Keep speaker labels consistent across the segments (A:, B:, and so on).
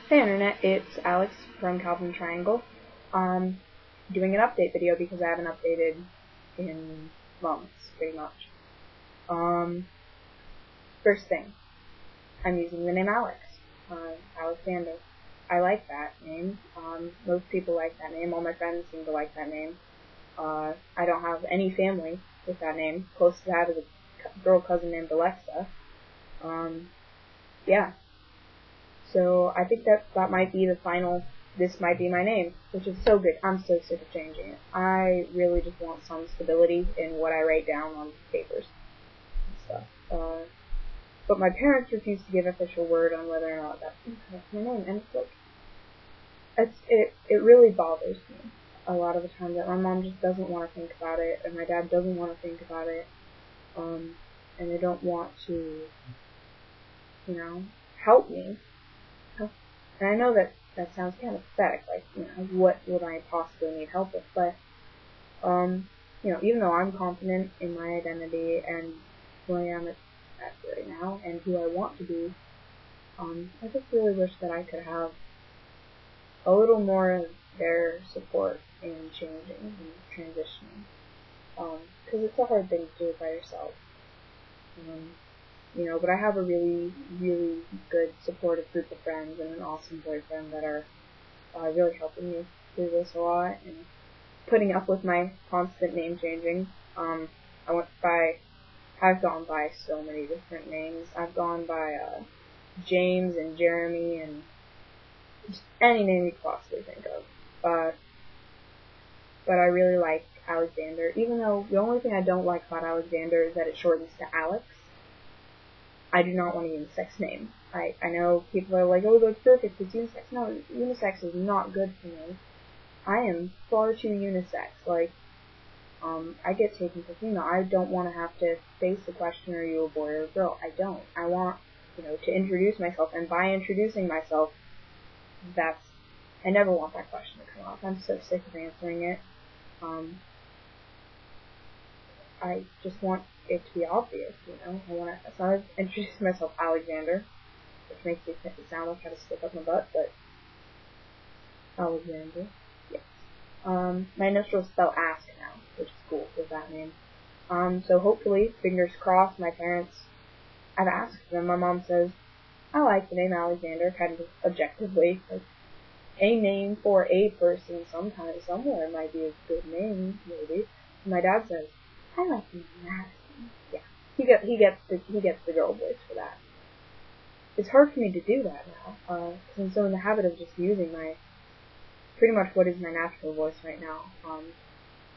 A: Hey Internet, it's Alex from Calvin Triangle. Doing an update video because I haven't updated in months, pretty much. First thing, I'm using the name Alex, Alexander. I like that name. Most people like that name. All my friends seem to like that name. I don't have any family with that name. Closest to that is a girl cousin named Alexa. Yeah. So I think that might be the final, this might be my name, which is so good. I'm so sick of changing it. I really just want some stability in what I write down on papers and stuff. But my parents refuse to give official word on whether or not that's my name, and it's like, it really bothers me a lot of the time that my mom just doesn't want to think about it, and my dad doesn't want to think about it, and they don't want to, help me. And I know that sounds kind of pathetic, like, what would I possibly need help with, but, even though I'm confident in my identity and who I am at right now, and who I want to be, I just really wish that I could have a little more of their support in changing and transitioning, because it's a hard thing to do by yourself. But I have a really, really good supportive group of friends and an awesome boyfriend that are really helping me through this a lot and putting up with my constant name changing. I've gone by so many different names. I've gone by James and Jeremy and just any name you could possibly think of. But I really like Alexander, even though the only thing I don't like about Alexander is that it shortens to Alex. I do not want a unisex name. I know people are like, oh, that's perfect, it's unisex. No, unisex is not good for me. I am far too unisex. Like, I get taken for female. I don't want to have to face the question, are you a boy or a girl? I don't. I want, to introduce myself, and by introducing myself, I never want that question to come up. I'm so sick of answering it. I just want it to be obvious, so I've introduced myself Alexander, which makes it sound like I had to stick up my butt, but Alexander, yes. My initials spell ask now, which is cool with that name. So hopefully, fingers crossed, my parents, I've asked them, my mom says, I like the name Alexander, kind of objectively, like, a name for a person sometime, somewhere might be a good name, maybe. And my dad says, I like the name Madison. Yeah, he gets the girl voice for that. It's hard for me to do that now, because I'm so in the habit of just using pretty much what is my natural voice right now.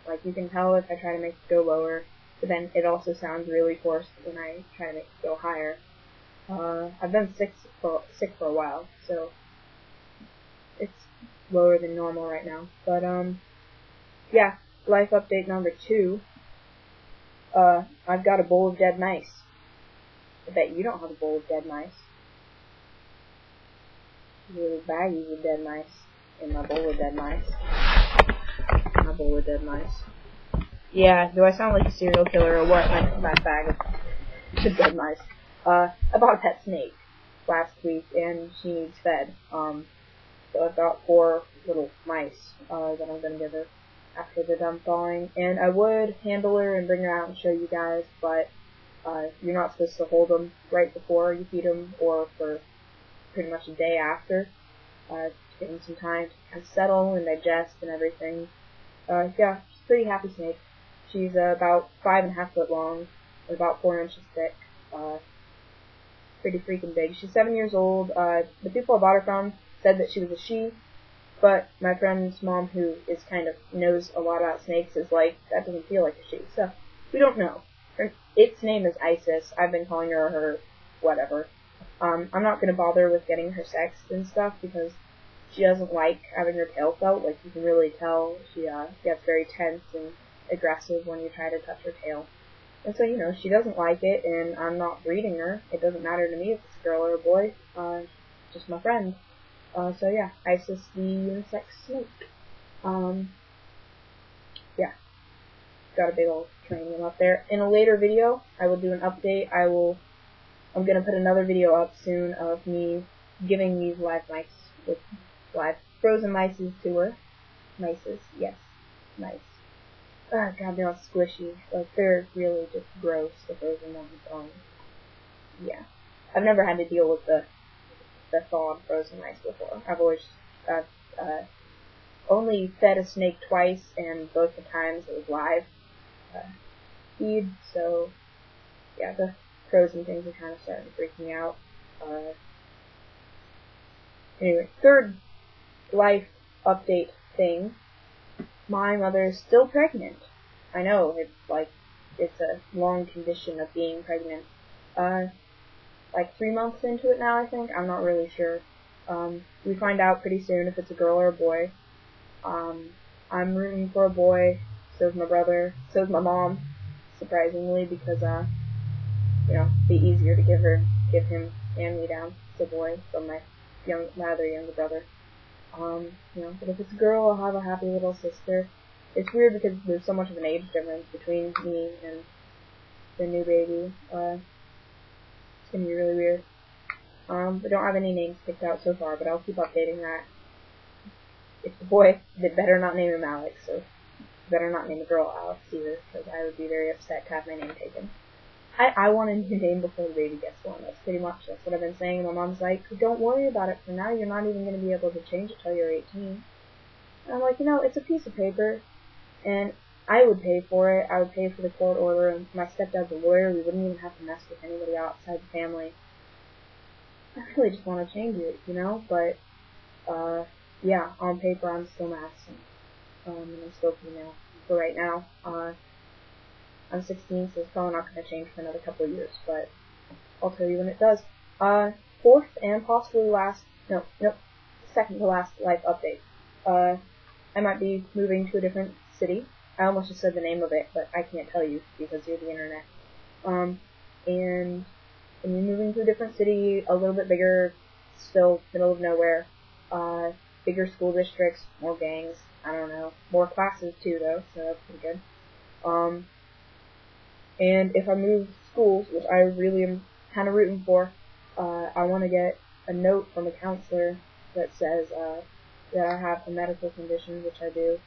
A: Like, you can tell if I try to make it go lower, but then it also sounds really forced when I try to make it go higher. I've been sick for a while, so it's lower than normal right now. But, yeah, life update number 2. I've got a bowl of dead mice. I bet you don't have a bowl of dead mice. Little baggies of dead mice in my bowl of dead mice. My bowl of dead mice. Yeah, do I sound like a serial killer or what? My bag of dead mice. I bought a pet snake last week and she needs fed. So I've got 4 little mice that I'm gonna give her after they're done thawing, and I would handle her and bring her out and show you guys, but you're not supposed to hold them right before you feed them or for pretty much a day after, to give them some time to kind of settle and digest and everything. Yeah, she's a pretty happy snake. She's about 5.5 foot long and about 4 inches thick. Pretty freaking big. She's 7 years old. The people I bought her from said that she was a she, but my friend's mom, who is kind of knows a lot about snakes, is like, that doesn't feel like a she. So, we don't know. Its name is Isis. I've been calling her whatever. I'm not going to bother with getting her sexed and stuff, because she doesn't like having her tail felt. Like, you can really tell she gets very tense and aggressive when you try to touch her tail. And so, she doesn't like it, and I'm not breeding her. It doesn't matter to me if it's a girl or a boy. Just my friend. So yeah, Isis the unisex snake. Yeah. Got a big old cranium up there. In a later video, I will do an update. I'm gonna put another video up soon of me giving these live mice with live Frozen Mice's tour. Mices, yes, mice. Oh god, they're all squishy. Like, they're really just gross, the frozen ones. Yeah. I've never had to deal with the thawed frozen mice before. I've only fed a snake twice, and both the times it was live feed, so yeah, the frozen things are kind of starting to freak me out. Anyway, third life update thing. My mother is still pregnant. I know, it's a long condition of being pregnant. Like 3 months into it now, I think. I'm not really sure. We find out pretty soon if it's a girl or a boy. I'm rooting for a boy. So's my brother. So's my mom. Surprisingly, because, it'd be easier to give him hand-me-down. It's a boy from my other younger brother. But if it's a girl, I'll have a happy little sister. It's weird because there's so much of an age difference between me and the new baby. It's gonna be really weird. I don't have any names picked out so far, but I'll keep updating that. If the boy, they better not name him Alex, so better not name the girl Alex either, because I would be very upset to have my name taken. I want a new name before the baby gets one. That's what I've been saying. My mom's like, don't worry about it for now. You're not even going to be able to change it till you're 18. And I'm like, it's a piece of paper, and I would pay for it. I would pay for the court order, and my stepdad's a lawyer. We wouldn't even have to mess with anybody outside the family. I really just want to change it, But, yeah, on paper I'm still Madison. And I'm still female for right now. I'm 16, so it's probably not going to change for another couple of years, but I'll tell you when it does. Fourth and possibly second to last life update. I might be moving to a different city. I almost just said the name of it, but I can't tell you because you're the internet. And I'm moving to a different city, a little bit bigger, still middle of nowhere. Bigger school districts, more gangs, I don't know. More classes too, though, so that's pretty good. And if I move schools, which I really am kind of rooting for, I want to get a note from a counselor that says that I have a medical condition, which I do,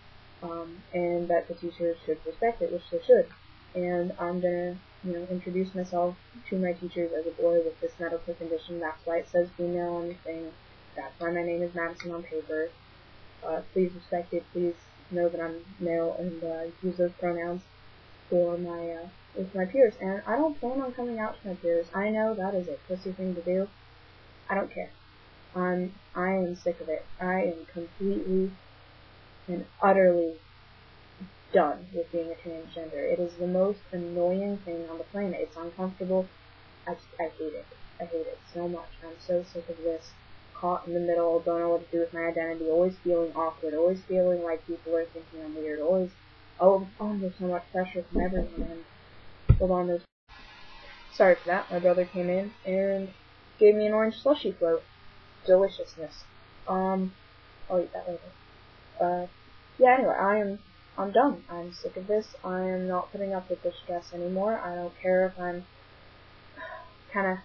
A: and that the teachers should respect it, which they should. And I'm gonna, introduce myself to my teachers as a boy with this medical condition. That's why it says female on the thing. That's why my name is Madison on paper. Please respect it. Please know that I'm male and use those pronouns for with my peers. And I don't plan on coming out to my peers. I know that is a pussy thing to do. I don't care. I am sick of it. I am completely and utterly done with being a transgender. It is the most annoying thing on the planet. It's uncomfortable. I hate it. I hate it so much. I'm so sick of this. Caught in the middle, don't know what to do with my identity, always feeling awkward, always feeling like people are thinking I'm weird, always, there's so much pressure from everyone. And hold on, sorry for that. My brother came in and gave me an orange slushy float. Deliciousness. I'll eat that later. Yeah, anyway, I'm done. I'm sick of this. I am not putting up with this stress anymore. I don't care if I'm kind of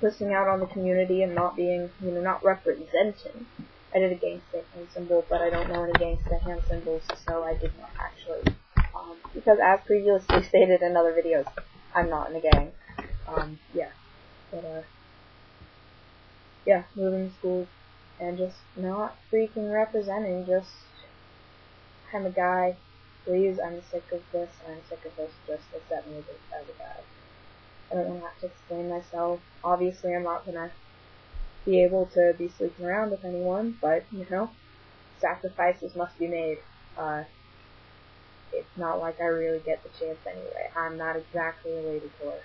A: pussing out on the community and not being, not representing. I did a gangsta hand symbol, but I don't know any gangsta hand symbols, so I did not actually. Because as previously stated in other videos, I'm not in a gang. Yeah. But, yeah, moving to schools and just not freaking representing, just, I'm a guy. Please, I'm sick of this. I'm sick of this. Just accept me as a guy. I don't want to have to explain myself. Obviously, I'm not gonna be able to be sleeping around with anyone, but, sacrifices must be made. It's not like I really get the chance anyway. I'm not exactly a lady killer.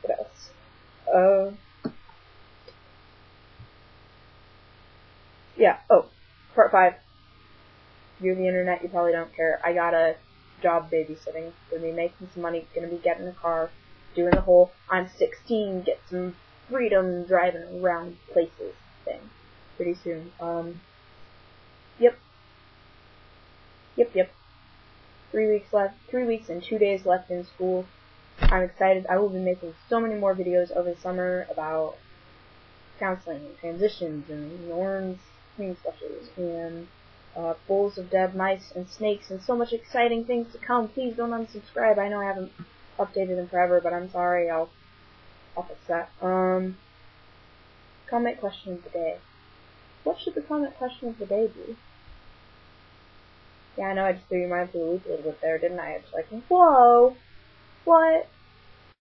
A: What else? Yeah, part 5. If you're the internet, you probably don't care. I got a job babysitting. Gonna be making some money, gonna be getting a car, doing the whole I'm 16, get some freedom driving around places thing pretty soon. Yep. 3 weeks left. 3 weeks and 2 days left in school. I'm excited. I will be making so many more videos over the summer about counseling, and transitions, and Norn's cleaning specials, and bowls of dead mice and snakes, and so much exciting things to come. Please don't unsubscribe. I know I haven't updated in forever, but I'm sorry. I'll fix that. Comment question of the day. What should the comment question of the day be? Yeah, I know I just threw your mind through the loop a little bit there, didn't I? It's like, whoa! What?